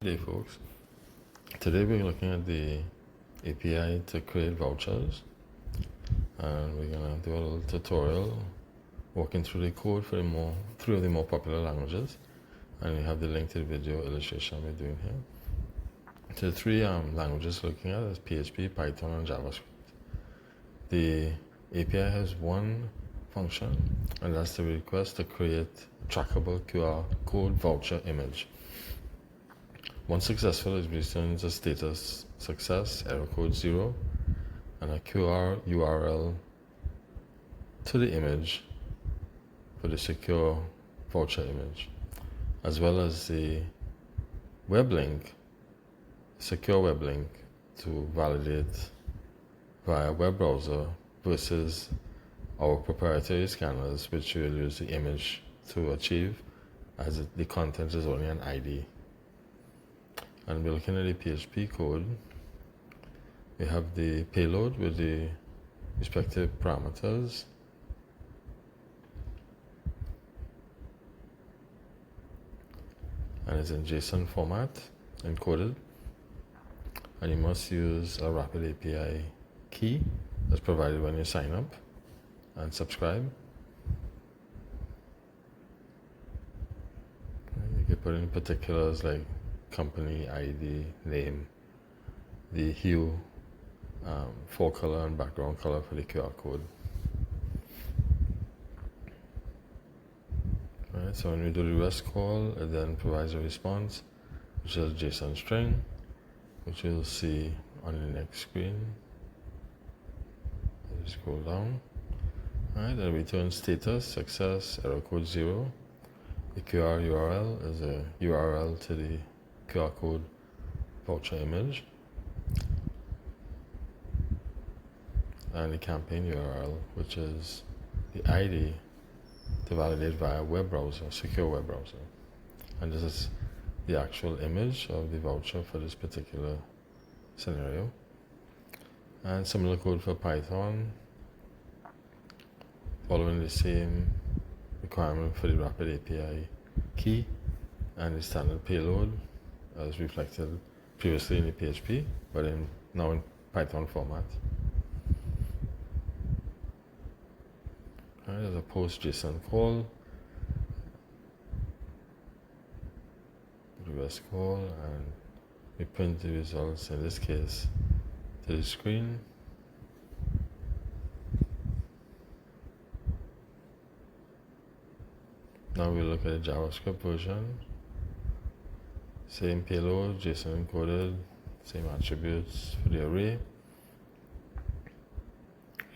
Hey folks, today we're looking at the API to create vouchers, and we're going to do a little tutorial walking through the code for three of the more popular languages, and we have the link to the video illustration we're doing here. So the three languages we're looking at is PHP, Python, and JavaScript. The API has one function, and that's the request to create a trackable QR code voucher image. Once successful, it returns a status success, error code 0, and a QR URL to the image for the secure voucher image, as well as the web link, secure web link to validate via web browser versus our proprietary scanners, which will use the image to achieve, as the content is only an ID. And we're looking at the PHP code. We have the payload with the respective parameters. And it's in JSON format, encoded. And you must use a Rapid API key that's provided when you sign up and subscribe. You can put in particulars like company ID, name, the hue, fore color and background color for the QR code. Alright, so when we do the REST call, it then provides a response, which is a JSON string, which you'll see on the next screen. Just scroll down. Alright, then return status, success, error code 0. The QR URL is a URL to the QR code voucher image, and the campaign URL, which is the ID to validate via web browser, secure web browser. And this is the actual image of the voucher for this particular scenario. And similar code for Python, following the same requirement for the Rapid API key and the standard payload as reflected previously in the PHP, but now in Python format. Alright, there's a post JSON call, reverse call, and we print the results, in this case, to the screen. Now we look at the JavaScript version. Same payload, JSON encoded, same attributes for the array.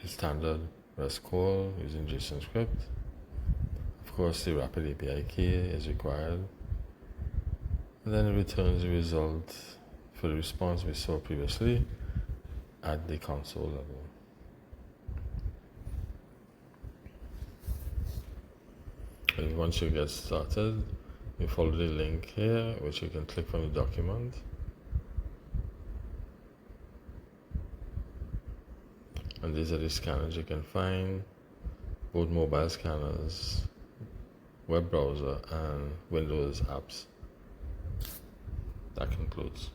The standard REST call using JSON script. Of course, the Rapid API key is required. And then it returns the result for the response we saw previously at the console level. And once you get started, you follow the link here, which you can click from the document. And these are the scanners you can find, both mobile scanners, web browser, and Windows apps. That concludes.